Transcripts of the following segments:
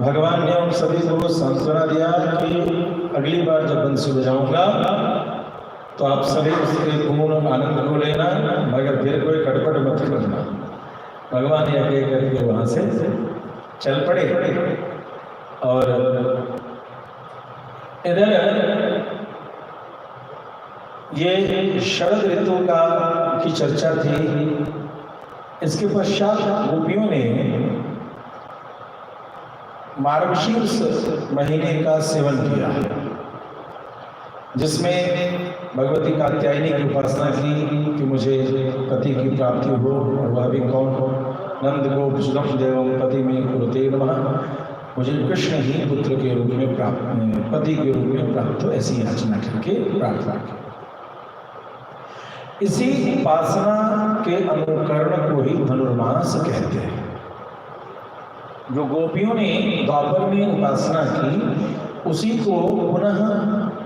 भगवान ने हम सभी को सांत्वना दिया कि अगली बार जब बंसी बजाऊंगा तो आप सभी उसके पूर्ण आनंद को लेना, मगर फिर कोई खटपट मत करना। भगवान ये कह करके वहां से चल पड़े। और इधर ये शरद ऋतु की चर्चा थी। इसके पश्चात गोपियों ने मार्गशीर्ष महीने का सेवन किया, जिसमें भगवती कात्यायनी की उपासना की कि मुझे पति की प्राप्ति हो, और वह भी कौन हो, नंद गोप सुगम देवम पति में कुरुते नमः। मुझे कृष्ण ही पुत्र के रूप में प्राप्त, पति के रूप में प्राप्त हो, ऐसी याचना करके प्रार्थना की। इसी उपासना के अनुकरण को ही धनुर्मास कहते हैं। जो गोपियों ने द्वापर में उपासना की, उसी को पुनः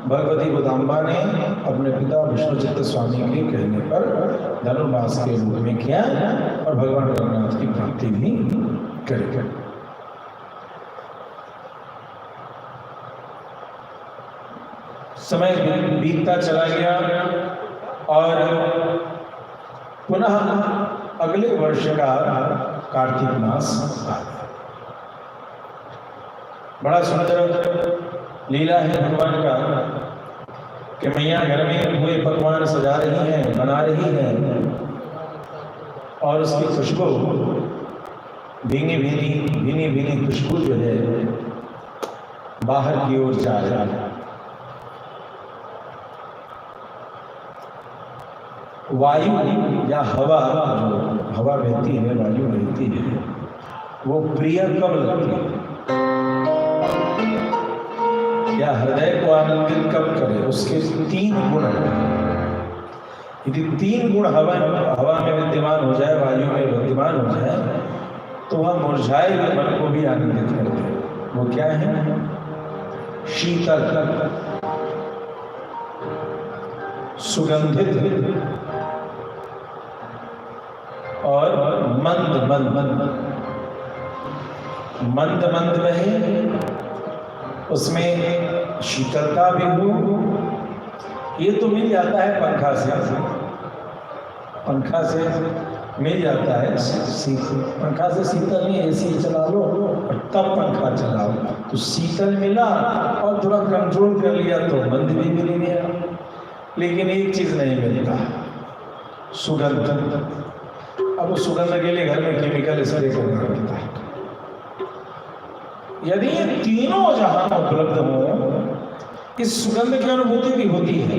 भगवती गोदाम्बा ने अपने पिता विष्णुचित्त स्वामी के कहने पर धनुर्मास के रूप में किया और भगवान जगन्नाथ की प्राप्ति भी करेगा। समय बीतता चला गया और पुनः अगले वर्ष का कार्तिक मास आ गया। बड़ा सुंदर लीला है भगवान का कि मैया घर में हुए पकवान सजा रही हैं, बना रही हैं और उसकी खुशबू भीनी भीनी खुशबू जो है बाहर की ओर जा रहा है। वायु या हवा, जो हवा बहती है, वायु बहती है, वो प्रिय कब लगती है या हृदय को आनंदित कब करे, उसके 3 गुण हैं। यदि 3 गुण हवा में विद्यमान हो जाए, वायु में विद्यमान हो जाए, तो वह मुरझाए हुए मन को भी आनंदित कर दे। वो क्या है? शीतल, सुगंधित और मंद बहे, उसमें शीतलता भी हो। ये तो मिल जाता है पंखा से मिल जाता है। पंखा से शीतल नहीं, एसी चला लो और तब पंखा चलाओ तो शीतल मिला, और थोड़ा कंट्रोल कर लिया तो मंद भी मिल गया। लेकिन एक चीज नहीं मिलता, सुगंध। अब उस सुगंध के लिए घर में केमिकल स्प्रे करना पड़ता है। यदि ये तीनों जहां उपलब्ध हो, इस सुगंध की अनुभूति भी होती है।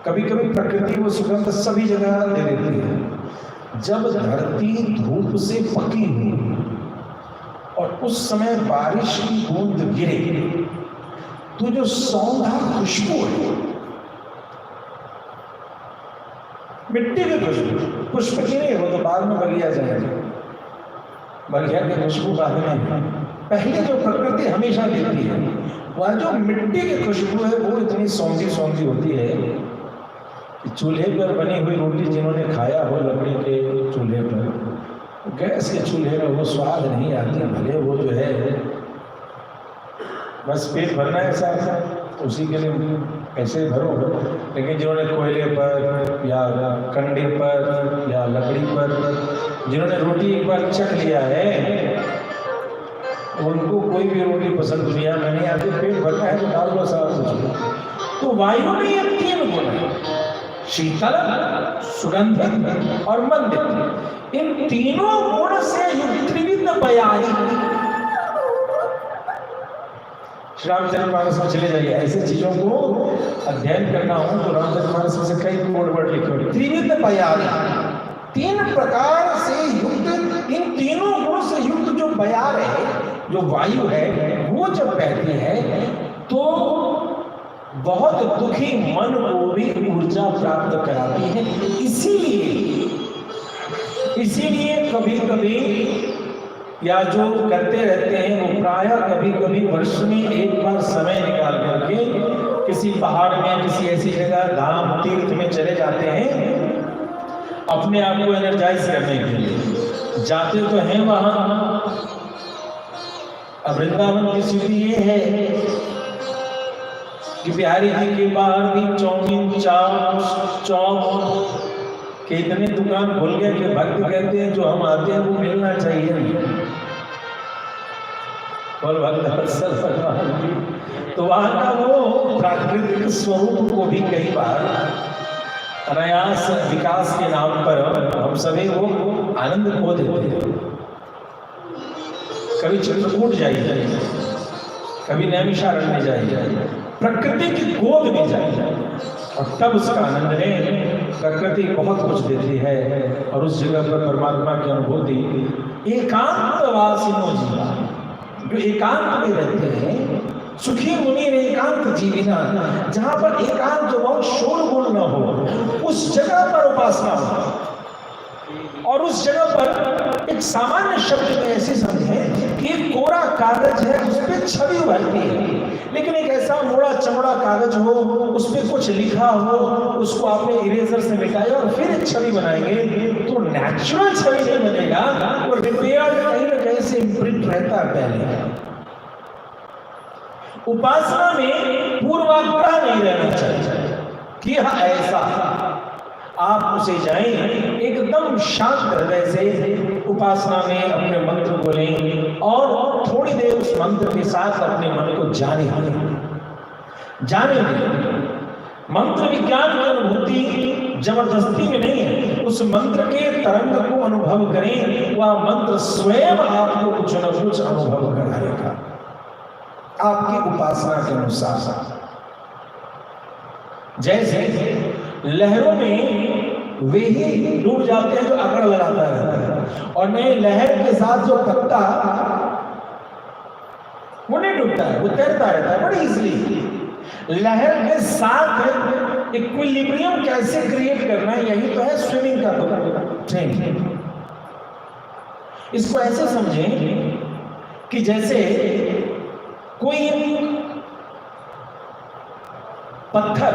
कभी कभी प्रकृति वो सुगंध सभी जगह दे देती है। जब धरती धूप से पकी हो और उस समय बारिश की बूंद गिरे, तो जो सौंधा खुशबू है, मिट्टी की खुशबू, पुष्प की नहीं हो तो बाद में बगिया जाएगा, बगिया की खुशबू बाद में। पहले जो प्रकृति हमेशा देती है, वह जो मिट्टी की खुशबू है वो इतनी सौंधी होती है कि चूल्हे पर बनी हुई रोटी जिन्होंने खाया हो लकड़ी के चूल्हे पर, गैस के चूल्हे में वो स्वाद नहीं आती। भले वो जो है बस पेट भरना है साथ, उसी के लिए ऐसे भरो, लेकिन जिन्होंने कोयले पर या कंडे पर या लकड़ी पर जिन्होंने रोटी एक बार चख लिया है, उनको कोई भी रोटी पसंद दुनिया में नहीं आती। पेट भरना है तो डाल दो सारा कुछ। तो वायु में ये 3 गुण है, शीतल, सुगंधित और मंद। इन तीनों गुण से युक्त त्रिविध बयानी। श्री रामचरितमानस में चले जाइए, ऐसे चीजों को अध्ययन करना हो तो रामचरितमानस में से कई कोड वर्ड लिखे हुए। त्रिविध बयानी, 3 प्रकार से युक्त, इन तीनों गुण से युक्त जो बयार है, जो वायु है, वो जब बहती है तो बहुत दुखी मन को भी ऊर्जा प्राप्त कराती है। इसीलिए कभी कभी या जो करते रहते हैं वो प्रायः कभी कभी वर्ष में एक बार समय निकाल करके किसी पहाड़ में, किसी ऐसी जगह धाम तीर्थ में चले जाते हैं अपने आप को एनर्जाइज करने के लिए। जाते तो हैं वहां। अब वृंदावन की स्थिति ये है कि बिहारी जी के बाहर भी चाउमीन, चौक के इतने दुकान खुल गए कि भक्त कहते हैं जो हम आते हैं वो मिलना चाहिए नहीं। और भक्त तो वहां का वो प्राकृतिक स्वरूप को भी कई बार अनायास विकास के नाम पर हम सभी वो आनंद खो देते हैं। कभी चित्रकूट जाइए, कभी नैमिषारण्य जाइए, प्रकृति की गोद में जाइए और तब उसका आनंद लें। प्रकृति बहुत कुछ देती है और उस जगह पर परमात्मा की अनुभूति एकांतवासिनो जीवा, जो एकांत में रहते हैं, सुखी मुनि एकांत जीविना, जहां पर एकांत जो बहुत शोरगुल न हो, उस जगह पर उपासना हो। और उस जगह पर एक सामान्य शब्द में ऐसे समझें कि एक कोरा कागज है, उस पर छवि उभरती है, लेकिन एक ऐसा मोड़ा चमड़ा कागज हो, उस पर कुछ लिखा हो, उसको आपने इरेजर से मिटाया और फिर एक छवि बनाएंगे तो नेचुरल छवि नहीं बनेगा, वो रिपेयर्ड कहीं ना कहीं से इम्प्रिंट रहता है पहले। उपासना में पूर्वाग्रह नहीं रहना चाहिए कि हाँ ऐसा, आप उसे जाएं एकदम शांत हृदय से उपासना में अपने मंत्र को लें और थोड़ी देर उस मंत्र के साथ अपने मन को जाने दें। मंत्र विज्ञान की अनुभूति जबरदस्ती में नहीं है, उस मंत्र के तरंग को अनुभव करें, वह मंत्र स्वयं आपको कुछ न कुछ अनुभव कराएगा आपकी उपासना के अनुसार। जैसे लहरों में वे ही डूब जाते हैं जो अकड़ लगाता रहता है, और नए लहर के साथ जो पत्ता वो नहीं डूबता है, वो तैरता रहता है बड़ी इजीली। लहर के साथ इक्विलिब्रियम कैसे क्रिएट करना है, यही तो है स्विमिंग का ट्रेनिंग। इसको ऐसे समझें कि जैसे कोई पत्थर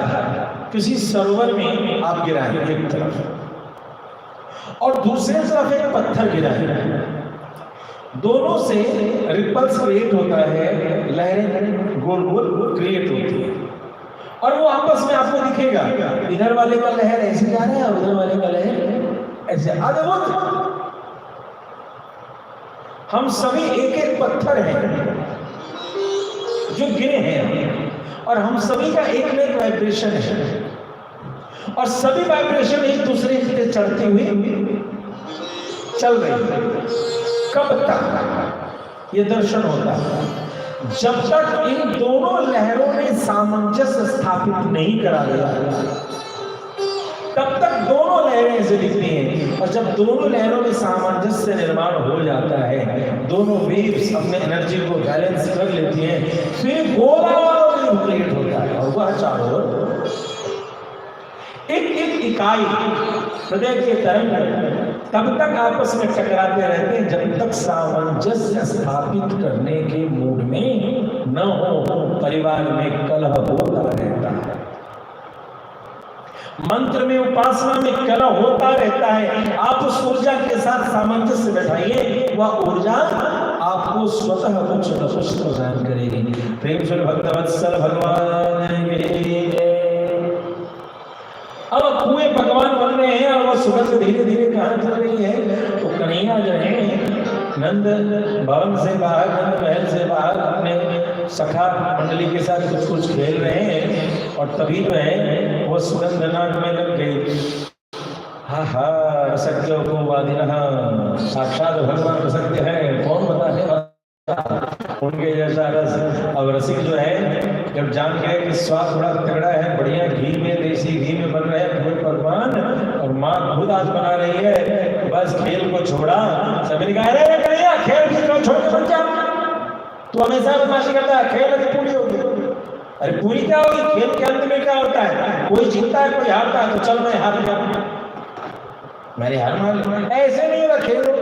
किसी सरोवर में आप गिराए एक तरफ और दूसरे तरफ एक पत्थर गिराए, दोनों से रिपल्स क्रिएट होता है, लहरें गोल गोल क्रिएट होती है और वो आपस में आपको दिखेगा, इधर वाले का लहर ऐसे जा रहा है और उधर वाले का लहर ऐसे। हम सभी एक एक पत्थर हैं जो गिरे हैं और हम सभी का एक न एक वाइब्रेशन है और सभी वाइब्रेशन एक दूसरे से चढ़ती हुई चल रही है। कब तक ये दर्शन होता है? जब तक इन दोनों लहरों में सामंजस्य स्थापित नहीं करा गया, तब तक दोनों लहरें ऐसे दिखती हैं। और जब दोनों लहरों में सामंजस्य निर्माण हो जाता है, दोनों वेव्स अपने एनर्जी को बैलेंस कर लेती हैं, फिर गोला क्रिएट होता है और वह चारों ओर एक एक इकाई हृदय के तरंग तब तक आपस में टकराते रहते हैं जब तक सामंजस्य स्थापित करने के मूड में न हो। परिवार में कलह होता रहता है, मंत्र में उपासना में कलह होता रहता है। आप उस ऊर्जा के साथ सामंजस्य बैठाइए, वह ऊर्जा आपको स्वतः कुछ न कुछ प्रदान करेगी। प्रेम से भक्तवत्सल भगवान के। अब कुएं भगवान बन रहे हैं और वह सुगंध धीरे धीरे कहाँ चल रही है, तो कन्हैया जो है नंद भवन से बाहर, नंद महल से बाहर अपने सखा मंडली के साथ कुछ कुछ खेल रहे हैं और तभी जो है वो सुगंध नाक में लग गई। हा हा रसज्ञो को वादिनः, साक्षात भगवान रसज्ञ है, कौन बताने वाला उनके जैसा रस। अब रसिक जो है जब जान गए कि स्वाद बड़ा तगड़ा है, बढ़िया घी में, देसी घी में बन रहे हैं पूरे पकवान और माँ खुद आज बना रही है, बस खेल को छोड़ा। सभी ने कहा अरे कन्हैया खेल भी छोड़ के बन जा, तू हमेशा बदमाशी करता है, खेल अभी पूरी होगी। अरे पूरी क्या होगी, खेल के अंत में क्या होता है, कोई जीतता है कोई हारता है, तो चल मैं हार गया, मैंने हार मान, ऐसे नहीं होगा खेलो।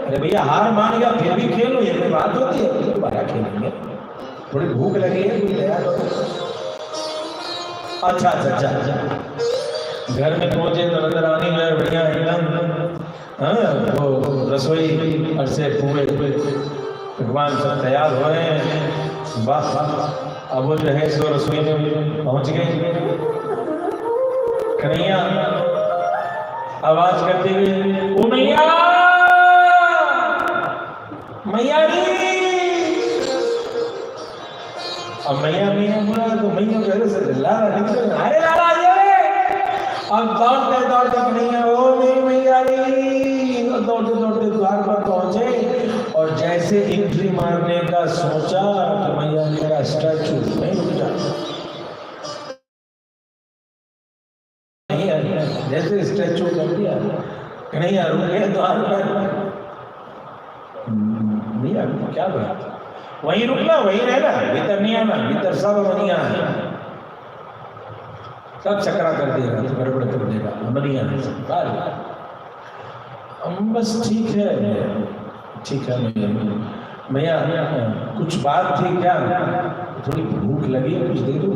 अरे भैया हार मान गया फिर भी खेलो, ये कोई बात होती है? दोबारा खेलेंगे, थोड़ी भूख लगी है, कोई तैयार हो। अच्छा अच्छा अच्छा, घर में पहुंचे तो नजर आनी है बढ़िया एकदम, हाँ वो रसोई और से पूरे भगवान सब तैयार हो रहे हैं, वाह वाह। अब वो जो है सो रसोई में पहुंच गए, कन्हैया आवाज करते हुए ओ मैया मैया री। अब मैया मैया बोला तो मैया घर से लाला निकल, अरे लाला ये। अब दौड़ते कन्हैया ओ मेरी मैया री, दौड़ते दौड़ते द्वार पर पहुंचे और जैसे एंट्री मारने का सोचा तो मैया ने कहा स्टैचू नहीं रुक जा, से स्टैचू कर दिया, कन्हैया रुक गए द्वार पर। भैया क्या बात, वहीं रुकना वहीं रहना, भीतर नहीं आना, भीतर सब अमनिया है, सब चक्रा कर देगा, तो गड़बड़ कर देगा, अमनिया है सब बार। बस ठीक है भैया, कुछ बात थी क्या, थोड़ी भूख लगी है, कुछ दे दो।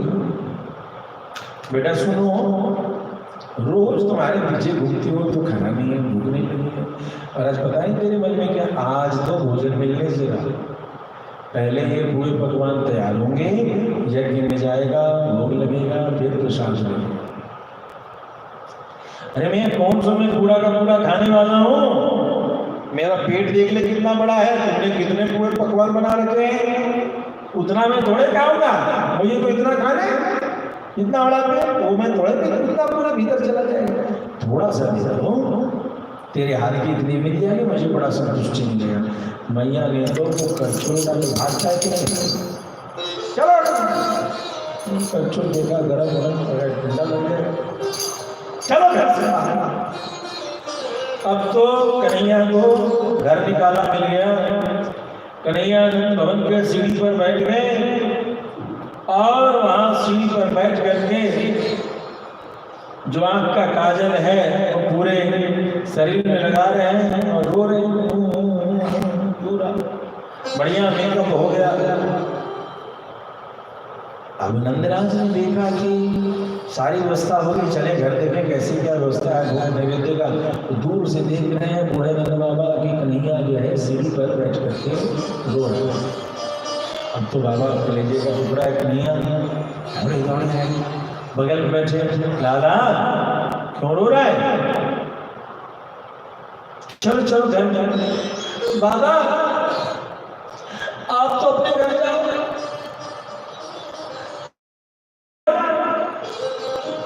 बेटा सुनो, रोज तुम्हारे पीछे घूमती हो तो खाना नहीं है, भूख नहीं लगी है, और आज पता है तेरे मन में क्या, आज तो भोजन मिलने से रहा, पहले ये पूरे पकवान तैयार होंगे, यज्ञ में जाएगा, भोग लगेगा, फिर प्रसाद लगेगा। अरे मैं कौन सा मैं पूरा का पूरा खाने वाला हूँ, मेरा पेट देख ले कितना बड़ा है, तुमने कितने पूरे पकवान बना रखे हैं, उतना मैं थोड़े खाऊंगा, मुझे तो इतना खाना है, इतना बड़ा पेट, वो मैं थोड़े पे इतना पूरा भीतर चला जाएगा, थोड़ा सा दे दो, तेरे हाथ की इतनी मिल जाएगी, मुझे बड़ा संतुष्टि मिलेगा। मैया ने तो कच्चों का भात खाए कि नहीं, चलो कच्चों देखा गरम ठंडा लग गया, चलो घर से बाहर। अब तो कन्हैया को घर निकाला मिल गया, कन्हैया भवन के सीढ़ी पर बैठ गए, और वहां सीढ़ी पर बैठ करके जो आंख का काजल है वो पूरे शरीर में लगा रहे हैं और रो रहे हैं, पूरा बढ़िया मेकअप हो गया। अब नंदराज ने देखा कि सारी व्यवस्था हो गई, चले घर देखें कैसी क्या व्यवस्था है भोग नैवेद्य का, तो दूर से देख रहे हैं बूढ़े नंद बाबा की कन्हैया जो है सीढ़ी पर बैठ करके रो रहे हैं। अब तो बाबा कलेजे का टुकड़ा है, कन्हैया बड़े दौड़े हैं, बगल में बैठे, लाला क्यों रो रहा है, चलो चलो घर में। बाबा आप तो अपने घर जाओ,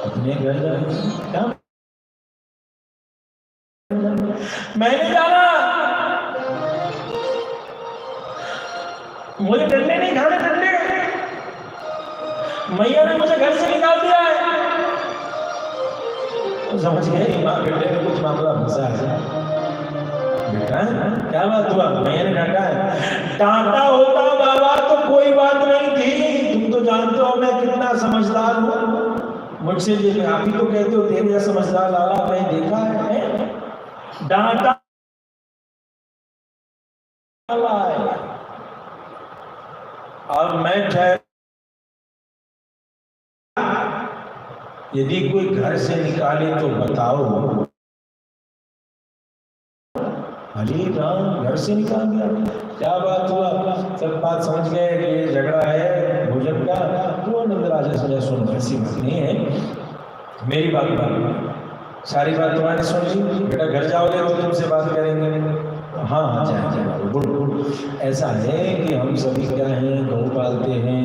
अपने घर जाओ, क्या मैंने जाना, मुझे डंडे नहीं खाने, डंडे मैया ने मुझे घर से निकाल दिया है। तो समझ गए माँ बेटे में कुछ मामला फंसा है। बेटा क्या बात हुआ, मैया ने डांटा है, डांटा होता बाबा तो कोई बात नहीं थी, तुम तो जानते हो मैं कितना समझदार हूँ, मुझसे आप ही तो कहते हो तेरे जैसा समझदार लाला मैं देखा है, डांटा और मैं ठहर, यदि कोई घर से निकाले तो बताओ। अरे राम, घर से निकाल दिया, क्या बात हुआ, सब बात समझ गए कि ये झगड़ा है भोजन का। तो नंदराज ने समझा, सुनो ऐसी बात नहीं है, मेरी बात सारी बात तुम्हारी सुन ली, बेटा घर जाओगे तो तुमसे बात करेंगे। हाँ हाँ जाए गुड़ गुड़। ऐसा है कि हम सभी क्या हैं, गौ पालते हैं,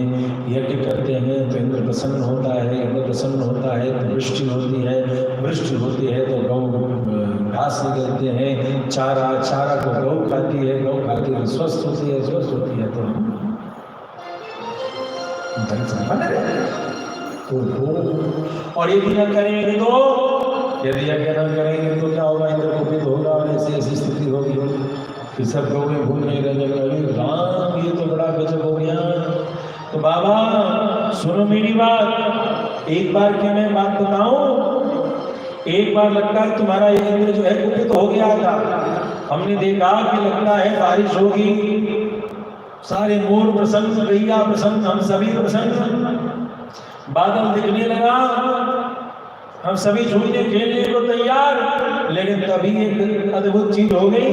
यज्ञ करते हैं तो इंद्र प्रसन्न होता है, इंद्र प्रसन्न होता है तो वृष्टि होती है, वृष्टि होती है तो गौ घास निकलते हैं, चारा चारा को गौ खाती है, गौ खाती है स्वस्थ होती है, स्वस्थ होती है तो धन संपन्न है। और यदि न करेंगे तो, यदि यज्ञ न करेंगे तो क्या होगा, इंद्र कुपित होगा और ऐसी ऐसी स्थिति होगी कि सब गौ में भूख नहीं रहेगा। राम ये तो बड़ा गजब हो गया। तो बाबा सुनो मेरी बात, एक बार की मैं बात बताऊं, एक बार लगता है तुम्हारा ये इंद्र जो है कुपित हो गया था, हमने देखा कि लगता है बारिश होगी, सारे मोर प्रसन्न, गैया प्रसन्न, हम सभी प्रसन्न, बादल दिखने लगा, हम सभी झूलने खेलने को तैयार। लेकिन तभी एक अद्भुत चीज हो गई,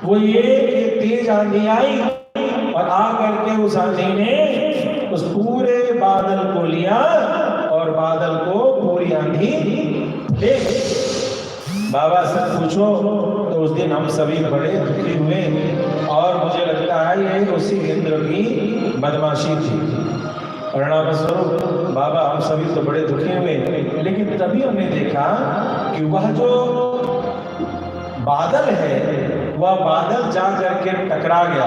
वो ये कि तेज आंधी आई और आकर के उस आंधी ने उस पूरे बादल को लिया और बादल को पूरी आंधी ले गई। बाबा से पूछो तो उस दिन हम सभी बड़े दुखी हुए और मुझे लगता है ये उसी इंद्र की बदमाशी थी। परिणाम स्वरूप बाबा हम सभी तो बड़े दुखी हुए, लेकिन तभी हमने देखा कि वह जो बादल है वह बादल जा करके टकरा गया।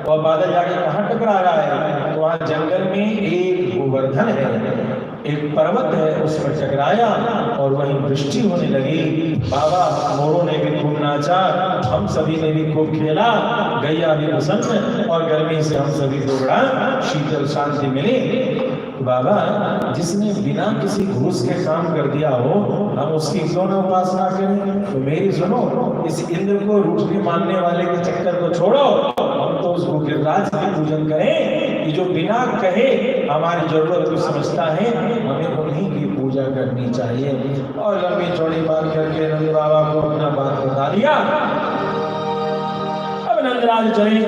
वह बादल जाके कहाँ टकरा रहा है, तो वहाँ जंगल में एक गोवर्धन है, एक पर्वत है उस पर टकराया और वहीं वृष्टि होने लगी। बाबा मोरों ने भी खूब नाचा, हम सभी ने भी खूब खेला, गैया भी प्रसन्न और गर्मी से हम सभी को बड़ा शीतल शांति मिली। बाबा जिसने बिना किसी घूस के काम कर दिया हो हम उसकी क्यों न उपासना करें। तो मेरी सुनो, इस इंद्र को रूठी मानने वाले के चक्कर को छोड़ो, हम तो उसको गिरिराज का पूजन करें कि जो बिना कहे हमारी जरूरत को समझता है, हमें उन्हीं की पूजा करनी चाहिए। और लंबी चौड़ी बात करके नंद बाबा को अपना बात बता दिया। अब नंदराज चले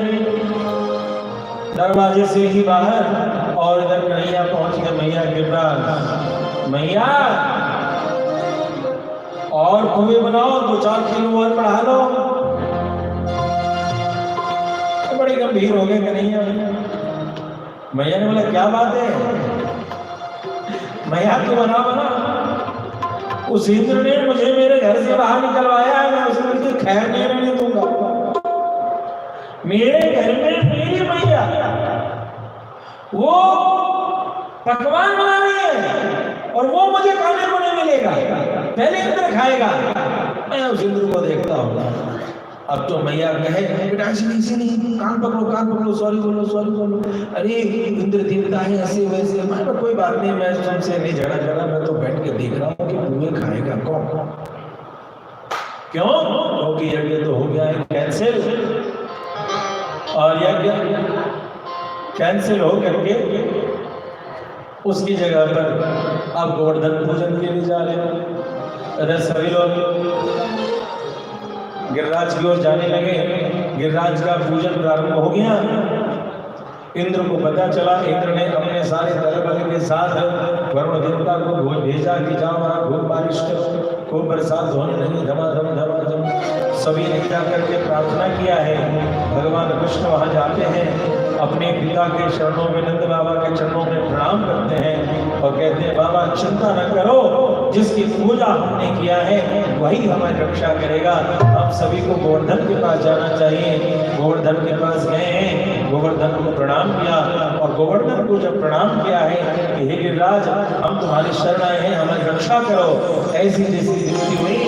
दरवाजे से ही बाहर और इधर कन्हैया पहुंच गए। मैया गिरिराज, मैया और कुएं बनाओ, 2-4 किलो और बढ़ा लो। तो बड़ी गंभीर हो गए कन्हैया। मैया ने बोला क्या बात है? मैया तो बना उस इंद्र ने मुझे मेरे घर से बाहर निकलवाया है, मैं उसमें बिल्कुल खैर नहीं रहने दूंगा। मेरे घर में मेरी मैया वो पकवान बना रही है और वो मुझे खाने को नहीं मिलेगा, पहले इंद्र खाएगा। मैं उस इंद्र को देखता हूँ। अब तो मैया कहे बेटा ऐसे नहीं, कान पकड़ो, सॉरी बोलो। अरे इंद्र देवता है ऐसे वैसे। मैं कोई बात नहीं, मैं तुमसे नहीं झगड़ा, मैं तो बैठ के देख रहा हूँ कि तुम्हें खाएगा कौन। क्यों? क्योंकि यज्ञ तो हो गया है कैंसिल, और यज्ञ कैंसिल हो करके उसकी जगह पर अब गोवर्धन पूजन के लिए जा रहे हैं। अरे सभी लोग गिरिराज की ओर जाने लगे। गिरिराज का पूजन प्रारंभ हो गया। इंद्र को पता चला, इंद्र ने अपने सारे दल बल के साथ वरुण देवता को भेजा कि जाओ वहां खूब बारिश करो, खूब बरसात होने लगी, धमाधम। सभी ने क्या करके प्रार्थना किया है। भगवान कृष्ण वहां जाते हैं, अपने पिता के चरणों में, नंद बाबा के चरणों में प्रणाम करते हैं और कहते हैं बाबा चिंता न करो, जिसकी पूजा हमने किया है वही हमारी रक्षा करेगा। हम सभी को गोवर्धन के पास जाना चाहिए। गोवर्धन के पास गए हैं, गोवर्धन को प्रणाम किया और गोवर्धन को जब प्रणाम किया है कि हे गिरिराज हम तुम्हारी शरण आए हैं, हमारी रक्षा करो। ऐसी जैसी दृष्टि हुई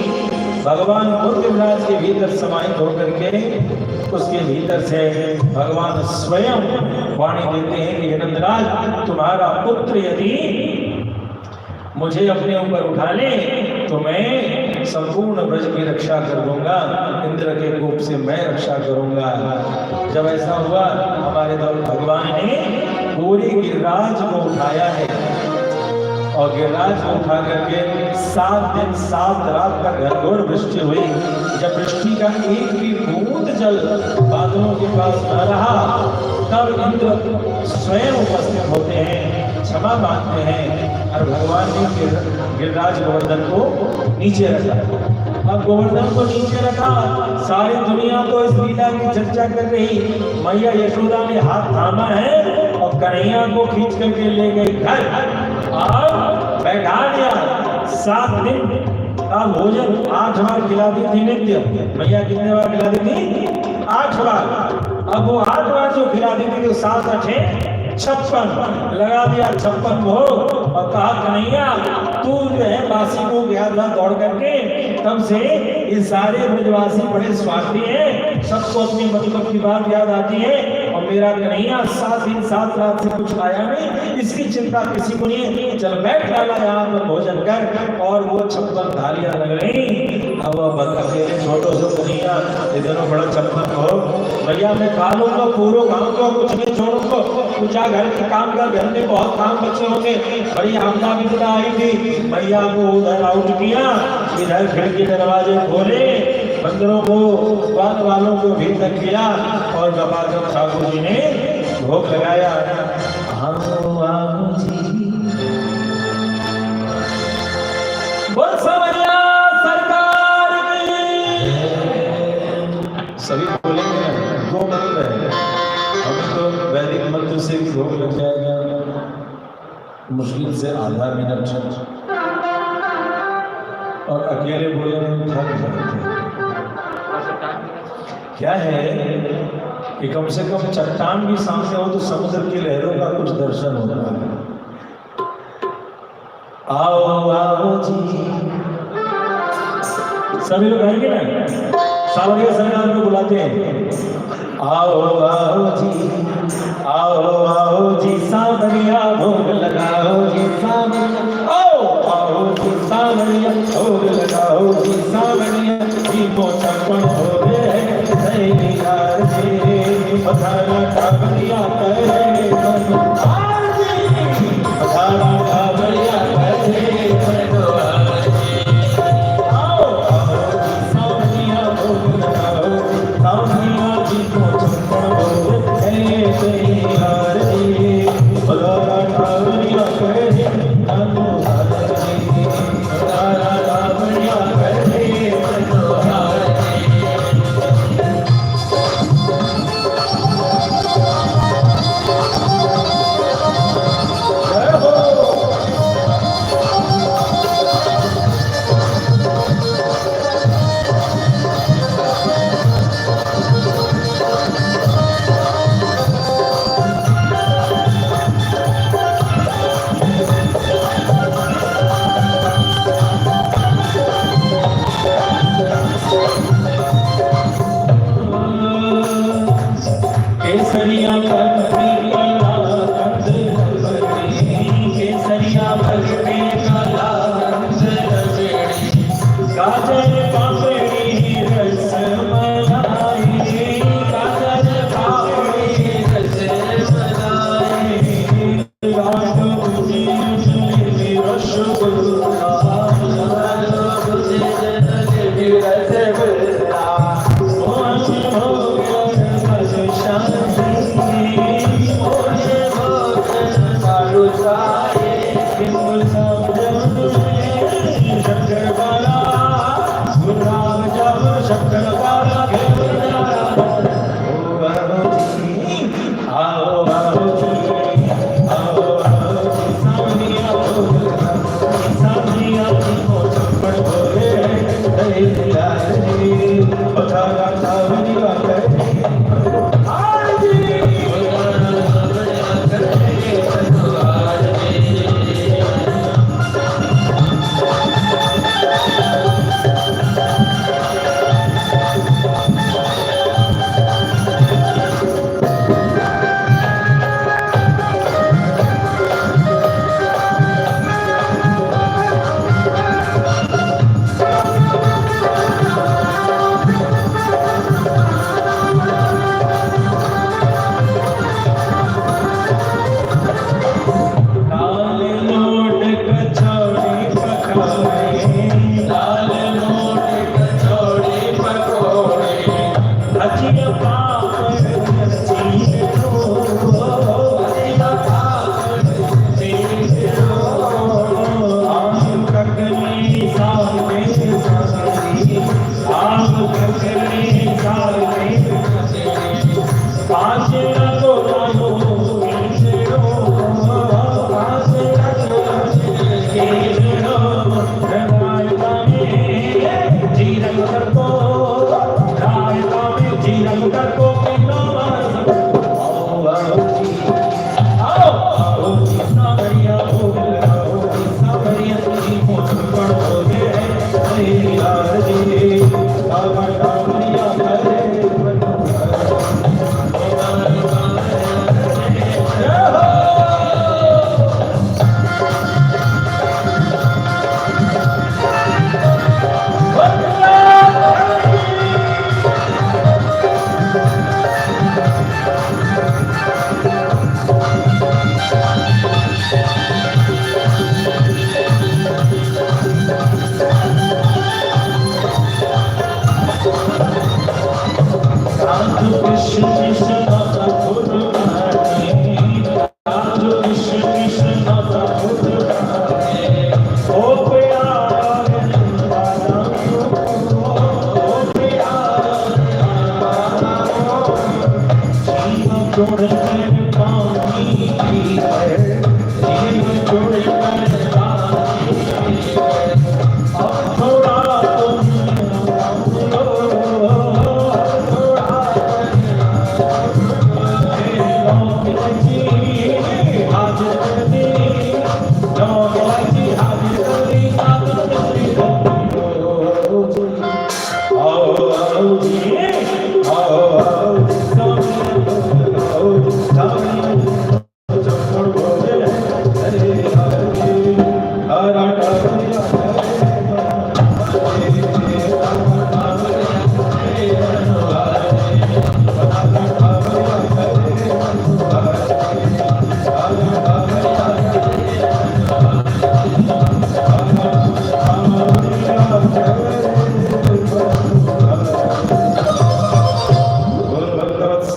भगवान गिरिराज के भीतर समाहित होकर के उसके भीतर से भगवान स्वयं वाणी देते हैं कि नंदराज तुम्हारा पुत्र यदि मुझे अपने ऊपर उठा ले तो मैं संपूर्ण ब्रज की रक्षा कर दूंगा, इंद्र के कोप से मैं रक्षा करूंगा। जब ऐसा हुआ हमारे भगवान ने पूरे गिरिराज को उठाया है और गिरिराज को उठा करके 7 दिन 7 रात तक घनघोर वृष्टि हुई। जब वृष्टि का एक भी बूंद जल बादलों के पास न रहा तब इंद्र स्वयं उपस्थित होते हैं, क्षमा मांगते हैं और भगवान ने गिरिराज गोवर्धन को नीचे रखा। अब गोवर्धन को नीचे रखा, सारी दुनिया तो इस लीला की चर्चा कर रही। मैया यशोदा ने हाथ थामा है और कन्हैया को खींच करके ले गई घर और बैठा दिया। 7 दिन का भोजन 8 बार खिलाती थी नित्य। मैया कितने बार खिलाती थी? 8 बार। अब वो 8 बार जो खिलाती थी तो 7 8 56 लगा दिया 56 भोग और कहा कन्हैया तू जो है बासी को गया था दौड़ करके, तब से ये सारे ब्रजवासी बड़े स्वार्थी हैं, सबको अपनी मतलब की बात याद आती है और मेरा कन्हैया 7 दिन 7 रात से कुछ खाया नहीं, इसकी चिंता किसी को नहीं है। चल बैठ डाला यहाँ पर भोजन कर और वो 56 थालियां लग रही। अब अकेले छोटो से कन्हैया इधर बड़ा 56 हो भैया मैं खा लूंगा, पूरा खाऊंगा, कुछ नहीं छोड़ूंगा, कुछ घर के काम कर, घर में बहुत काम बचे होंगे। बड़ी हमला विपदा आई थी, भैया को उधर आउट किया, इधर खिड़की दरवाजे खोले, बंदरों को वन वालों को भीतर किया और गपागप ठाकुर जी ने भोग लगाया। सरकार सभी बोलेंगे ना, 2 मंत्र है, हमें तो वैदिक मंत्र से भी भोग लग जाएगा, मुश्किल से आधा मिनट और अकेले बोले में थक जाते। क्या है कि कम से कम चट्टान भी सामने हो तो समुद्र की लहरों का कुछ दर्शन होता है। आओ आओ जी। सभी लोग आएंगे ना, सावरिया सरकार को बुलाते हैं। आओ आओ जी, आओ आओ जी सावरिया भोग लगाओ जी सावरिया, आओ आओ जी सावरिया भोग लगाओ जी सावरिया, जी मोचन हो गए सही यार जी, पधारा सावरिया करे पधारा सावरिया करे पधारा।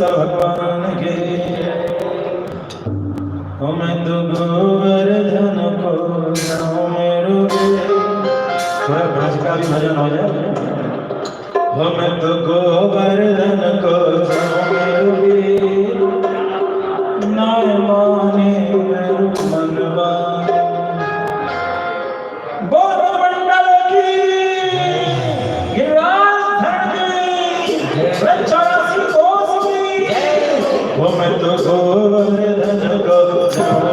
भगवान के। मैं तो गोवर्धन को जाऊं मेरो थोड़ा ब्रज का भी भजन हो जाए। मैं तो गोवर्धन को जाऊं मेरो नाय माने मेरो मनवा। गौरमंडल की मैं तो गोवर्धन को जाऊं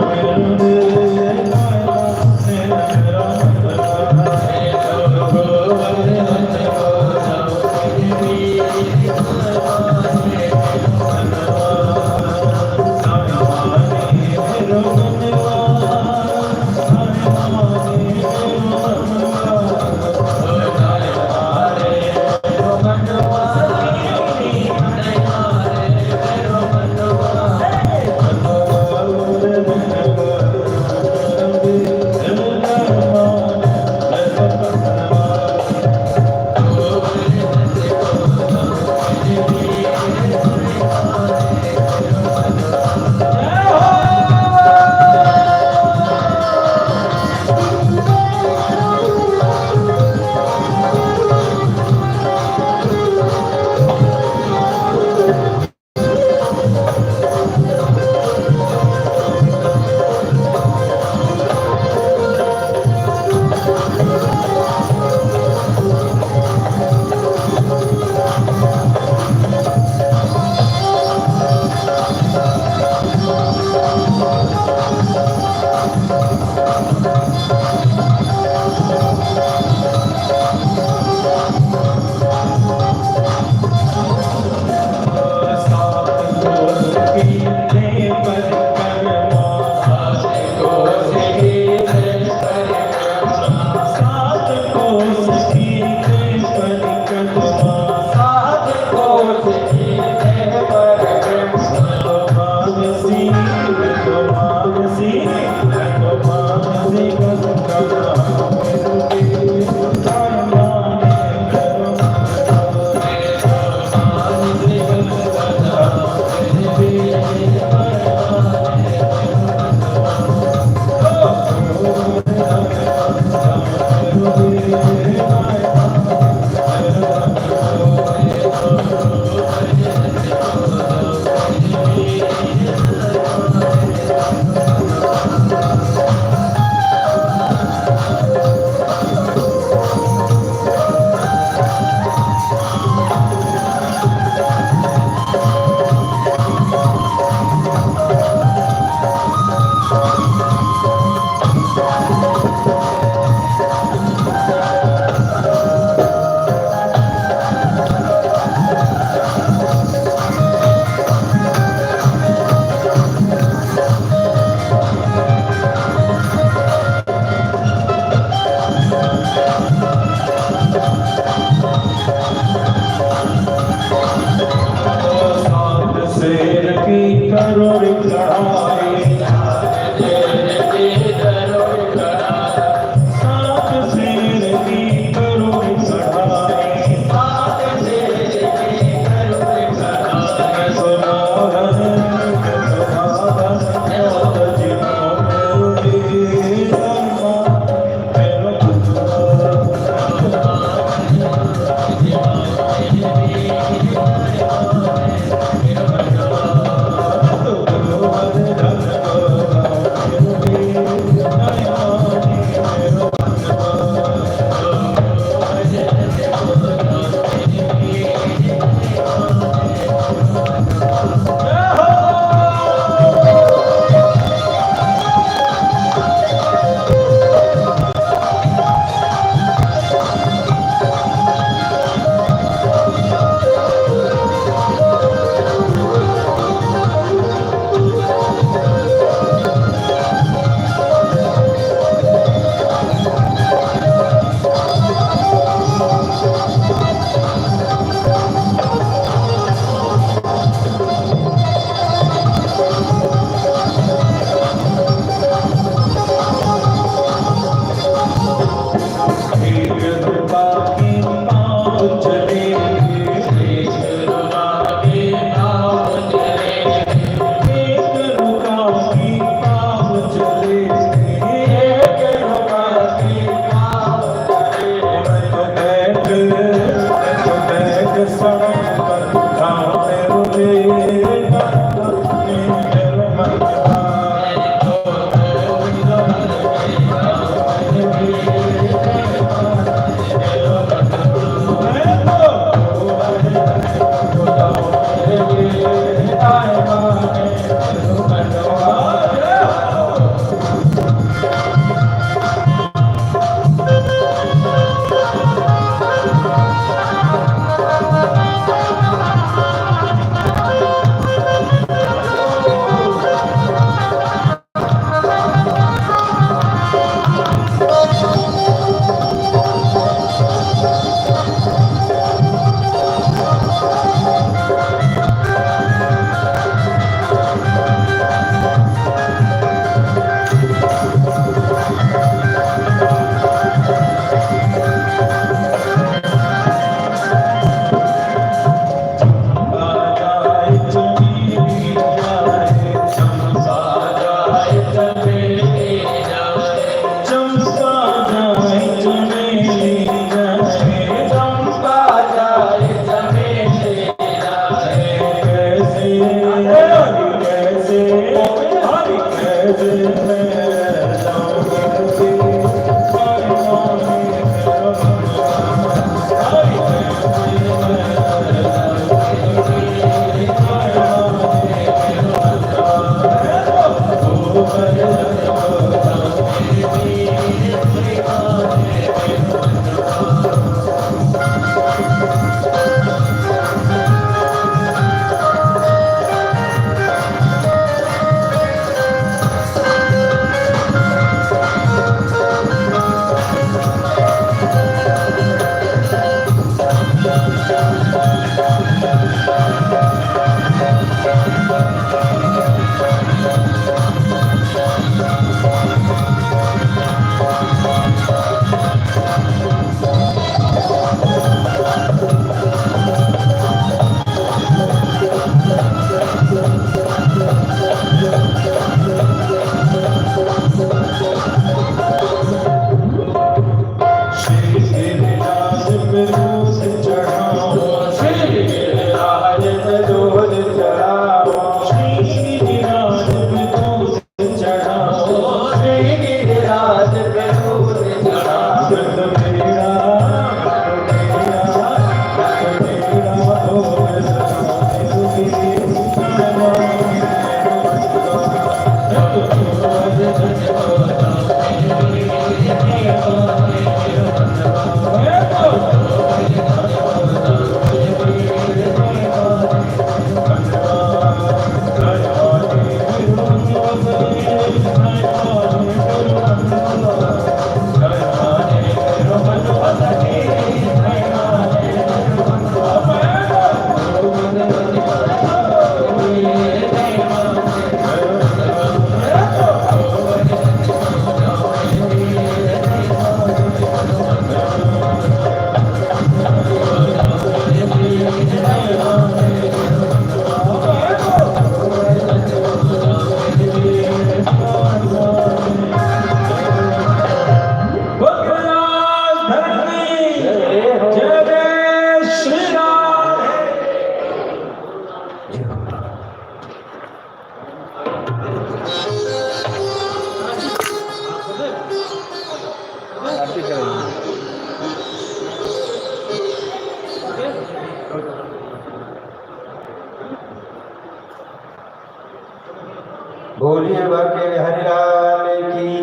बोलिए बाके हरिलाल की।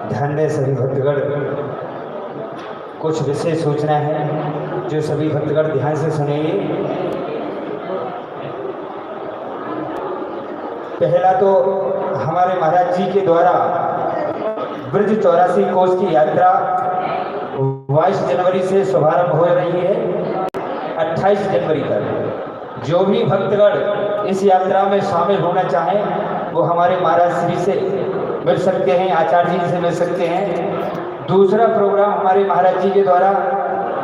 ध्यान दें सभी भक्तगण, कुछ विशेष सूचना है जो सभी भक्तगण ध्यान से सुनेंगे। पहला तो हमारे महाराज जी के द्वारा ब्रज 84 कोस की यात्रा 22 जनवरी से शुभारंभ हो रही है 28 जनवरी तक। जो भी भक्तगण इस यात्रा में शामिल होना चाहें वो हमारे महाराज श्री से मिल सकते हैं, आचार्य जी से मिल सकते हैं। दूसरा प्रोग्राम हमारे महाराज जी के द्वारा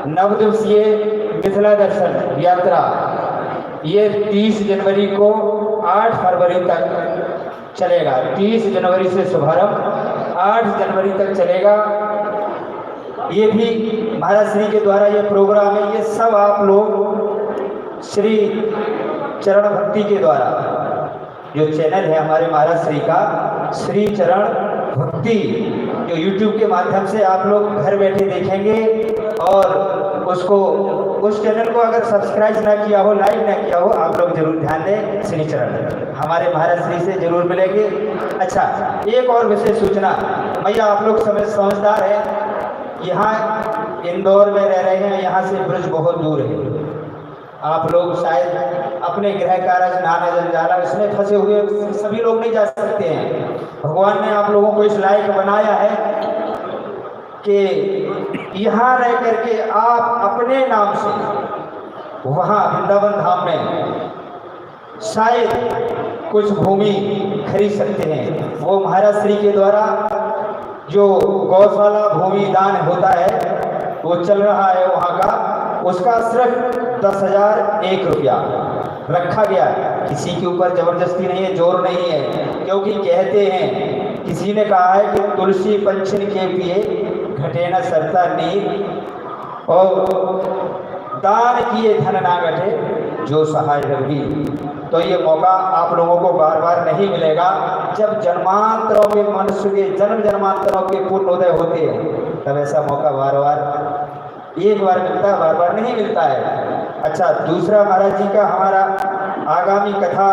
9 दिवसीय मिथिला दर्शन यात्रा, ये 30 जनवरी को 8 फरवरी तक चलेगा। 30 जनवरी से शुभारंभ 8 जनवरी तक चलेगा। ये भी महाराज श्री के द्वारा ये प्रोग्राम है, ये सब आप लोग श्री चरण भक्ति के द्वारा, जो चैनल है हमारे महाराज श्री का श्री चरण भक्ति, जो YouTube के माध्यम से आप लोग घर बैठे देखेंगे और उसको, उस चैनल को अगर सब्सक्राइब ना किया हो, लाइक ना किया हो, आप लोग जरूर ध्यान दें। श्री चरण हमारे महाराज श्री से जरूर मिलेंगे। अच्छा, एक और विशेष सूचना, भैया आप लोग समझदार हैं, यहाँ इंदौर में रह रहे हैं, यहाँ से ब्रज बहुत दूर है। आप लोग शायद अपने गृह कार्य नाना जंजाला इसमें फंसे हुए सभी लोग नहीं जा सकते हैं। भगवान ने आप लोगों को इस लायक बनाया है कि यहाँ रह करके आप अपने नाम से वहाँ वृंदावन धाम में शायद कुछ भूमि खरीद सकते हैं। वो महाराज श्री के द्वारा जो गौशाला भूमि दान होता है वो चल रहा है वहाँ का, उसका सिर्फ 10,001 रुपया रखा गया। किसी के ऊपर जबरदस्ती नहीं है, जोर नहीं है, क्योंकि कहते हैं, किसी ने कहा है कि तुलसी पंचन के पिए घटे न सरता नीर, और दान किए धन ना घटे जो सहाय रवि। तो ये मौका आप लोगों को बार बार नहीं मिलेगा। जब जन्मांतरों के मनुष्य के जन्म जन्मांतरों के पूर्णोदय होते हैं तब ऐसा मौका बार बार एक बार मिलता है, बार बार नहीं मिलता है। अच्छा, दूसरा महाराज जी का हमारा आगामी कथा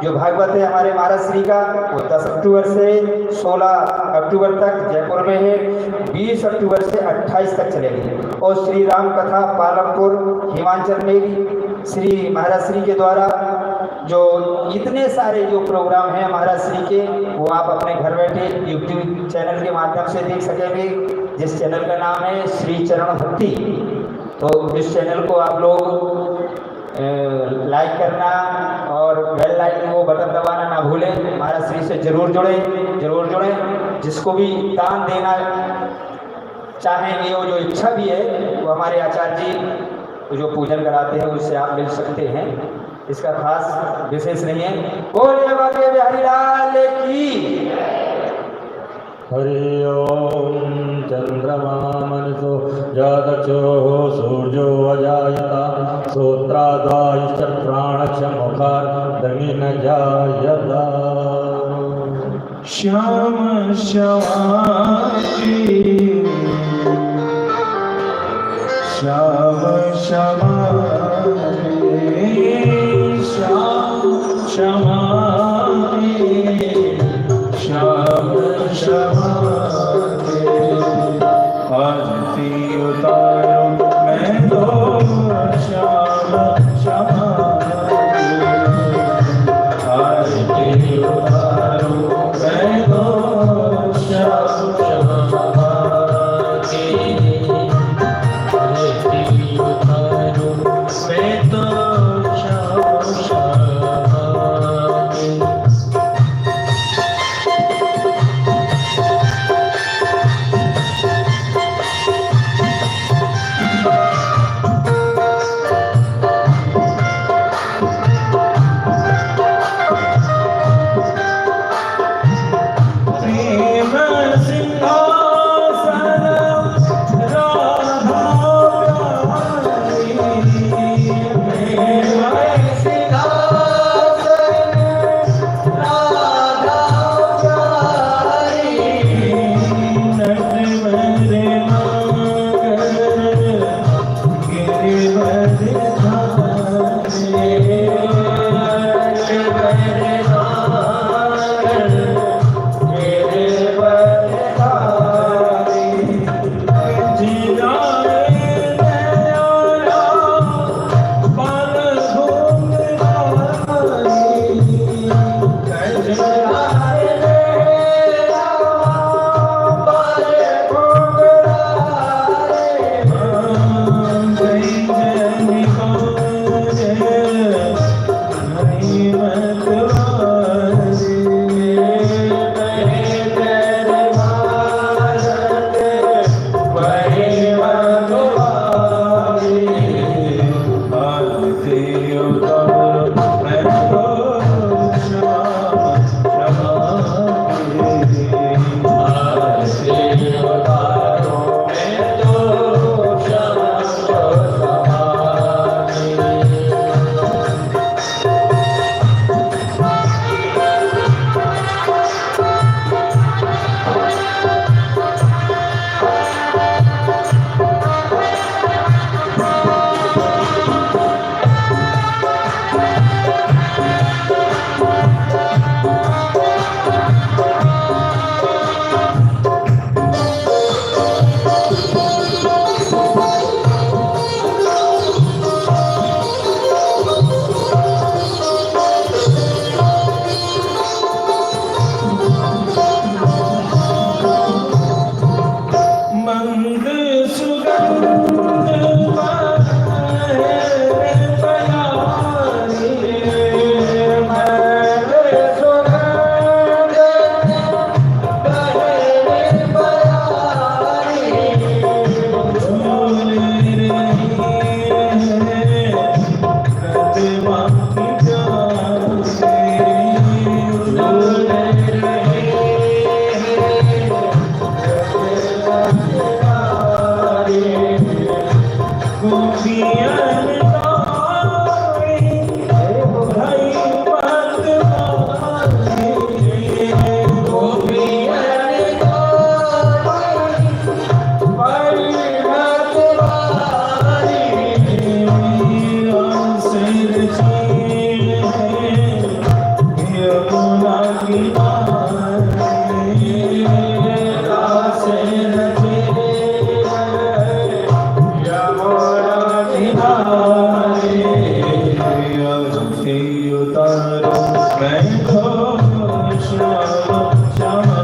जो भागवत है हमारे महाराज श्री का, वो 10 अक्टूबर से 16 अक्टूबर तक जयपुर में है, 20 अक्टूबर से 28 तक चलेगी। और श्री राम कथा पालमपुर हिमाचल में भी श्री महाराज श्री के द्वारा जो इतने सारे जो प्रोग्राम हैं महाराज श्री के, वो आप अपने घर बैठे YouTube चैनल के माध्यम से देख सकेंगे, जिस चैनल का नाम है श्री चरण भक्ति। तो इस चैनल को आप लोग लाइक करना और बेल आइकन वो बटन दबाना ना भूलें। महाराज श्री से जरूर जुड़ें। जिसको भी दान देना चाहेंगे, वो जो इच्छा भी है, वो हमारे आचार्य जी जो पूजन कराते हैं उससे आप मिल सकते हैं। इसका खास विशेष नहीं है। बोलिए बाके बिहारी लाल की। हरि ओम। चंद्रमा मनसो जातचो सूर्यो अजायता श्रोत्रादायश्च प्राणश्च मुखार्दमिन जायता। श्याम श्यामाति श्याम श्यामाति श्याम श्यामाति श्याम श्यामाति। आरती उतारो मैं तो श्याम श्यामाति। आरती उतारो मैं तो श्याम श्यामाति। आरती उतारो मैं तो श्याम श्यामाति। मैं तो श्याम श्याम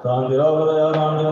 शांति